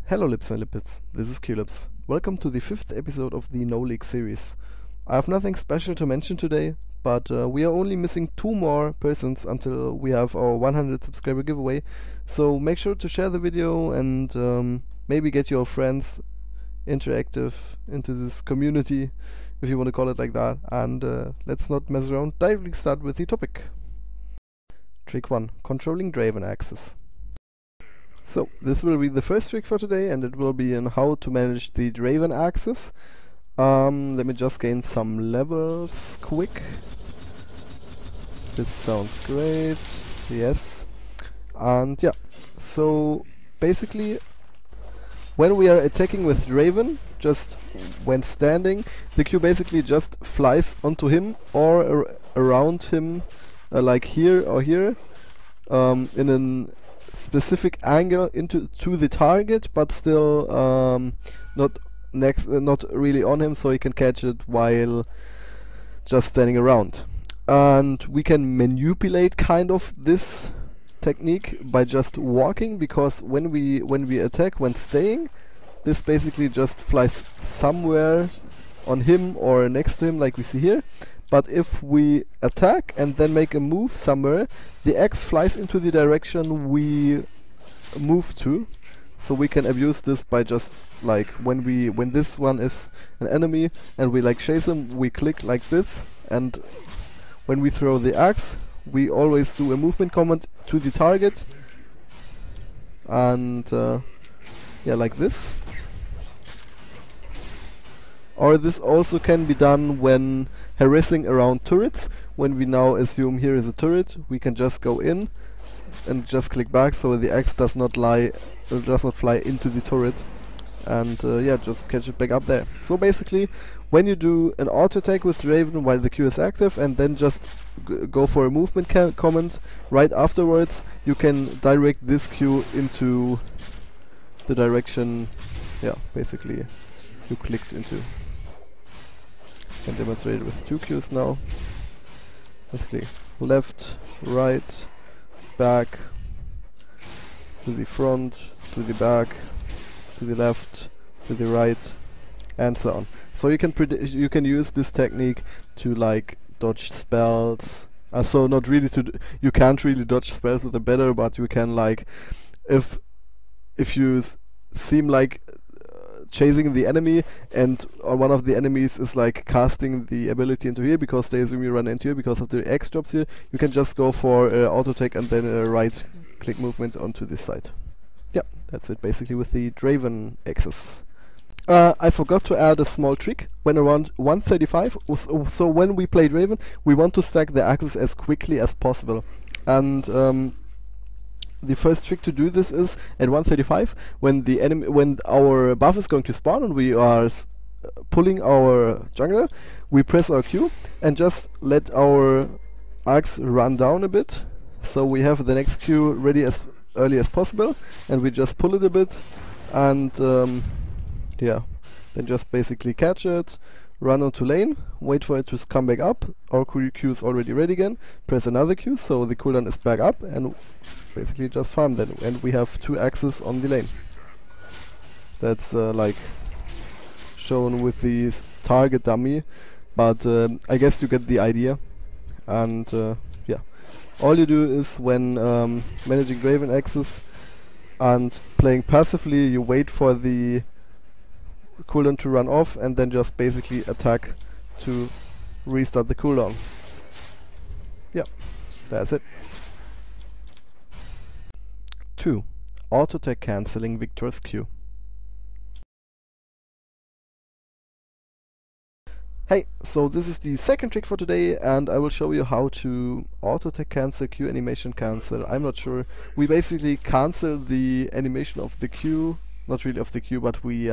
Hello Lips and Lipids, this is Q-Lips. Welcome to the 5th episode of the No League series. I have nothing special to mention today, but we are only missing 2 more persons until we have our 100 subscriber giveaway, so make sure to share the video and maybe get your friends interactive into this community, if you want to call it like that, and let's not mess around, directly start with the topic. Trick 1. Controlling Draven Axes. So, this will be the first trick for today, and it will be on how to manage the Draven Axes. Let me just gain some levels quick. This sounds great. Yes. And yeah, so basically when we are attacking with Draven, just when standing, the Q basically just flies onto him or around him, like here or here, in a specific angle to the target, but still not really on him, so he can catch it while just standing around. And we can manipulate kind of this technique by just walking, because when we attack when staying, this basically just flies somewhere on him or next to him, like we see here. But if we attack and then make a move somewhere, the axe flies into the direction we move to. So we can abuse this by just like when this one is an enemy and we like chase him, we click like this, and when we throw the axe, we always do a movement command to the target, and yeah, like this. Or this also can be done when harassing around turrets. When we now assume here is a turret, we can just go in and just click back, so the axe does not fly into the turret, and yeah, just catch it back up there. So basically, when you do an auto attack with Draven while the Q is active, and then just go for a movement command right afterwards, you can direct this Q into the direction, yeah, basically you clicked into. Can demonstrate it with 2 Qs now. Basically left, right, back, to the front, to the back, to the left, to the right, and so on. So you can use this technique to like dodge spells. So not really you can't really dodge spells with a better, but you can, like, if you seem like chasing the enemy and one of the enemies is like casting the ability into here because they assume you run into here because of the X drops here, you can just go for auto attack and then a right click movement onto this side. Yeah, that's it basically with the Draven Axes. I forgot to add a small trick. When around 135, so when we play Draven, we want to stack the axes as quickly as possible, and the first trick to do this is at 135, when our buff is going to spawn and we are pulling our jungler, we press our Q and just let our axe run down a bit, so we have the next Q ready as early as possible, and we just pull it a bit, and yeah, then just basically catch it, run onto lane, wait for it to come back up, our Q is already ready again, press another Q so the cooldown is back up, and basically just farm then, and we have 2 axes on the lane. That's like shown with the target dummy, but I guess you get the idea. And yeah, all you do is when managing Draven Axes and playing passively, you wait for the cooldown to run off and then just basically attack to restart the cooldown. Yeah, that's it. 2. Auto attack cancelling Viktor's Q. Hey, so this is the second trick for today, and I will show you how to auto attack cancel Q animation cancel. I'm not sure. We basically cancel the animation of the Q, not really of the Q, but we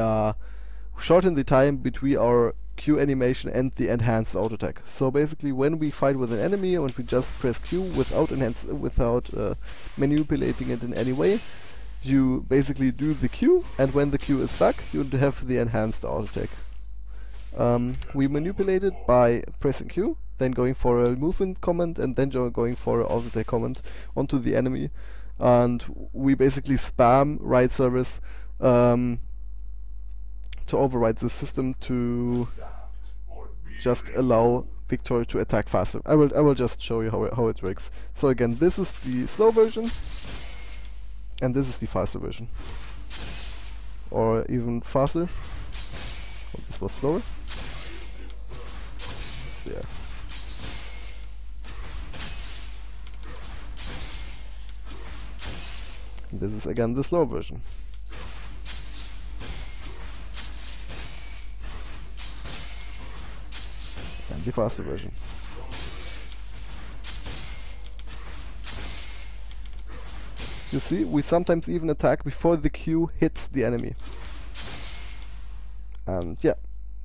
shorten the time between our Q animation and the enhanced auto attack. So basically, when we fight with an enemy and we just press Q without manipulating it in any way, you basically do the Q, and when the Q is back, you have the enhanced auto attack. We manipulate it by pressing Q, then going for a movement command, and then going for an auto attack command onto the enemy, and we basically spam right service to override the system to just allow Viktor to attack faster. I will just show you how it works. So again, this is the slow version, and this is the faster version, or even faster. Oh, this was slower. Yeah. And this is again the slow version. And the faster version. You see, we sometimes even attack before the Q hits the enemy. And yeah,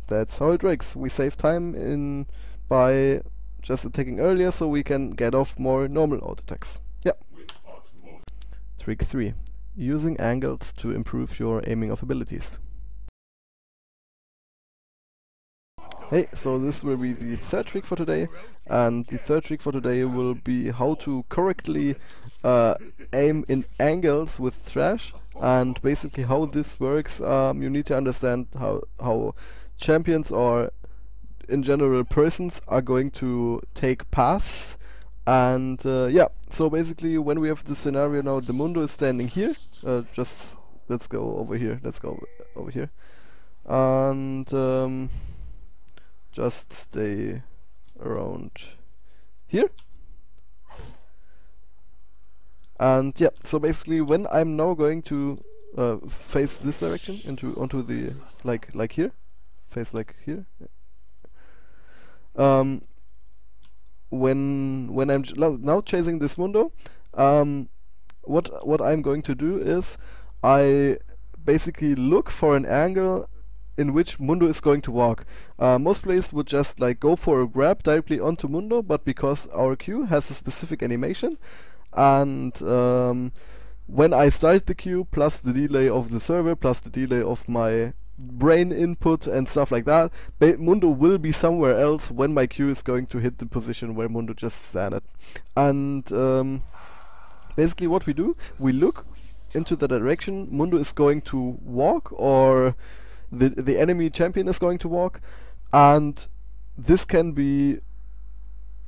that's how it works. We save time by just attacking earlier, so we can get off more normal auto attacks. Yeah. Trick 3. Using angles to improve your aiming of abilities. Hey, so this will be the third trick for today, and the third trick for today will be how to correctly aim in angles with Thrash. And basically how this works, you need to understand how champions or in general persons are going to take paths. And yeah, so basically when we have the scenario now, the Mundo is standing here. Just let's go over here. Let's go over here, and just stay around here. And yeah, so basically when I'm now going to face this direction onto the like here, face like here. When I'm now chasing this Mundo, what I'm going to do is I basically look for an angle in which Mundo is going to walk. Most players would just like go for a grab directly onto Mundo, but because our Q has a specific animation, and when I start the Q, plus the delay of the server, plus the delay of my brain input and stuff like that, Mundo will be somewhere else when my Q is going to hit the position where Mundo just standed. And basically what we do, we look into the direction Mundo is going to walk, or the enemy champion is going to walk, and this can be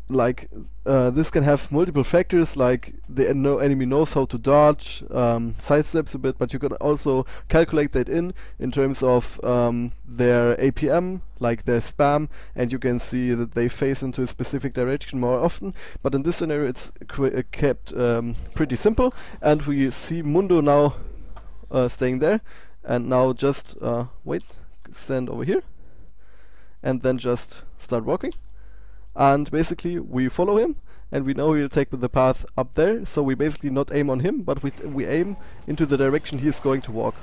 like this can have multiple factors, like the enemy knows how to dodge, sidesteps a bit, but you can also calculate that in terms of their APM, like their spam, and you can see that they face into a specific direction more often. But in this scenario it's kept pretty simple, and we see Mundo now staying there, and now just wait, stand over here, and then just start walking. And basically we follow him, and we know he'll take the path up there, so we basically not aim on him, but we aim into the direction he is going to walk.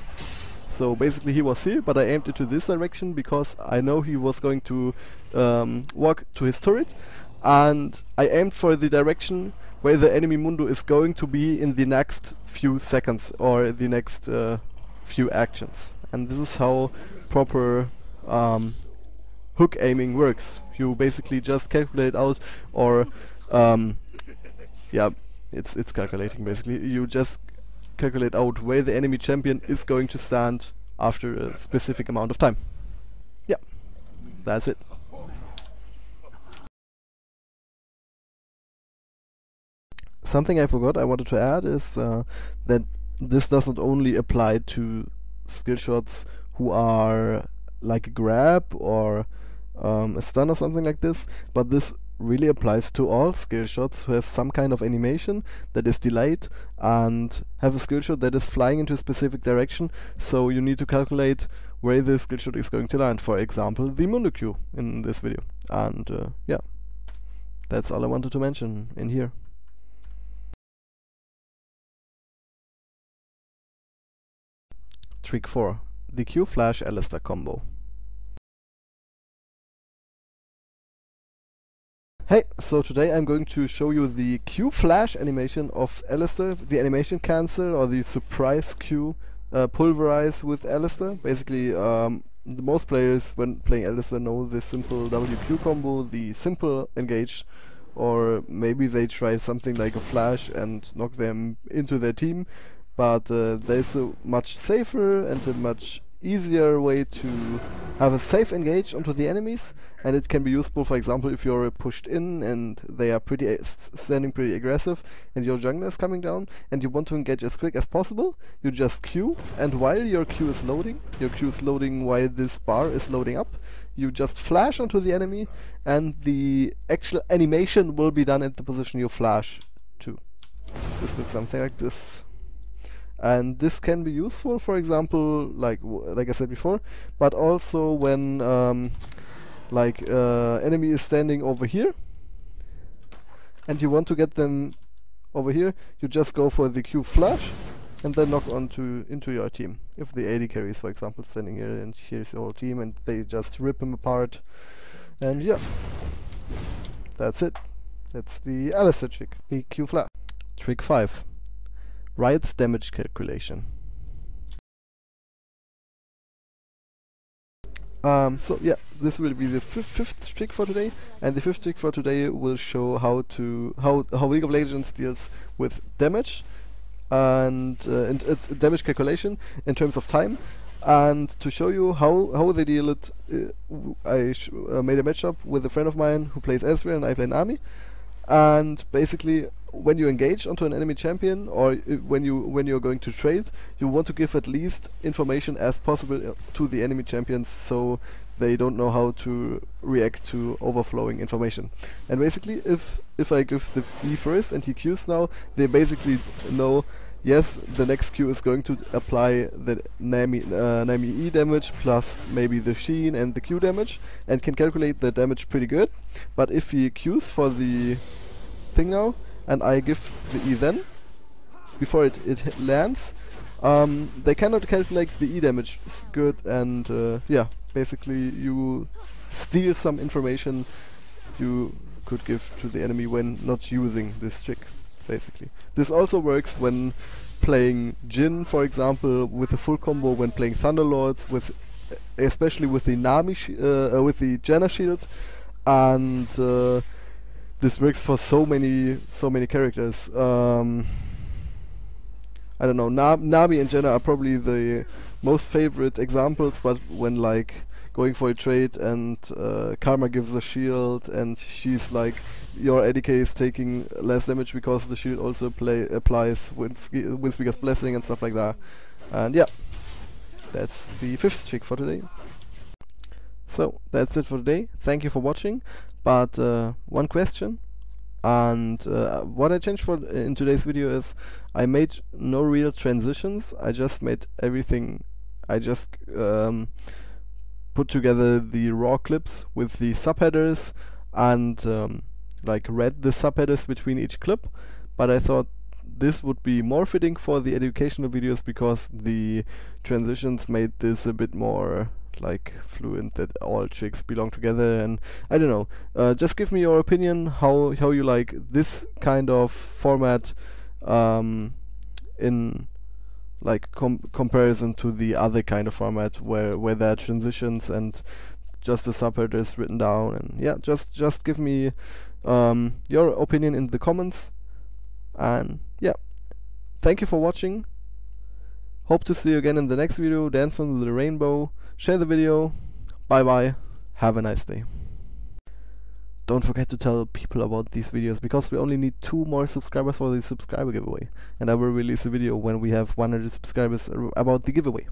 So basically he was here, but I aimed into this direction because I know he was going to walk to his turret, and I aimed for the direction where the enemy Mundo is going to be in the next few seconds, or the next few actions. And this is how proper hook aiming works. You basically just calculate out, or yeah, it's calculating basically. You just calculate out where the enemy champion is going to stand after a specific amount of time. Yeah, that's it. Something I forgot I wanted to add is that this does not only apply to skill shots who are like a grab or a stun or something like this, but this really applies to all skill shots who have some kind of animation that is delayed and have a skill shot that is flying into a specific direction. So you need to calculate where the skill shot is going to land. For example, the Mundo Q in this video. And yeah, that's all I wanted to mention in here. Trick 4. The Q-Flash Alistar combo. Hey, so today I'm going to show you the Q-Flash animation of Alistar, the animation cancel, or the surprise Q pulverize with Alistar. Basically, the most players when playing Alistar know the simple WQ combo, the simple engage, or maybe they try something like a flash and knock them into their team. but there's a much safer and a much easier way to have a safe engage onto the enemies, and it can be useful, for example, if you're pushed in and they are standing pretty aggressive and your jungler is coming down and you want to engage as quick as possible. You just Q, and while your Q is loading while this bar is loading up, you just flash onto the enemy and the actual animation will be done at the position you flash to. This looks something like this. And this can be useful, for example, like I said before, but also when enemy is standing over here and you want to get them over here, you just go for the Q-Flash and then knock into your team. If the AD carry is, for example, standing here and here's your whole team and they just rip him apart, and yeah, that's it. That's the Alistar trick, the Q-Flash. Trick 5. Riots damage calculation. So yeah, this will be the fifth trick for today, and the fifth trick for today will show how League of Legends deals with damage and damage calculation in terms of time. And to show you how they deal it, I made a matchup with a friend of mine who plays Ezreal and I play Nami. And basically, when you engage onto an enemy champion, or when you're going to trade, you want to give at least information as possible to the enemy champions, so they don't know how to react to overflowing information. And basically, if I give the E first and he Qs now, they basically know, yes, the next Q is going to apply the Nami E damage plus maybe the Sheen and the Q damage, and can calculate the damage pretty good. But if he Qs for the thing now, and I give the E then, before it lands, they cannot calculate the E damage good, and yeah, basically you steal some information you could give to the enemy when not using this trick, basically. This also works when playing Jhin, for example, with a full combo, when playing Thunderlords, especially with the Nami with the Janna shield, and this works for so many characters. I don't know, Nami and Janna are probably the most favorite examples, but when like going for a trade and Karma gives a shield and she's like, your ADK is taking less damage because the shield also applies Windspeaker's Blessing and stuff like that. And yeah, that's the fifth trick for today. So that's it for today. Thank you for watching. But one question, and what I changed in today's video is I made no real transitions. I just made everything. I just put together the raw clips with the subheaders and like read the subheaders between each clip. But I thought this would be more fitting for the educational videos because the transitions made this a bit more like fluent, that all tricks belong together. And I don't know, just give me your opinion how you like this kind of format in like comparison to the other kind of format where there are transitions and just the subheaders written down. And yeah, just give me your opinion in the comments. And yeah, thank you for watching. Hope to see you again in the next video. Dance under the rainbow. Share the video. Bye bye. Have a nice day. Don't forget to tell people about these videos, because we only need 2 more subscribers for the subscriber giveaway. And I will release a video when we have 100 subscribers about the giveaway.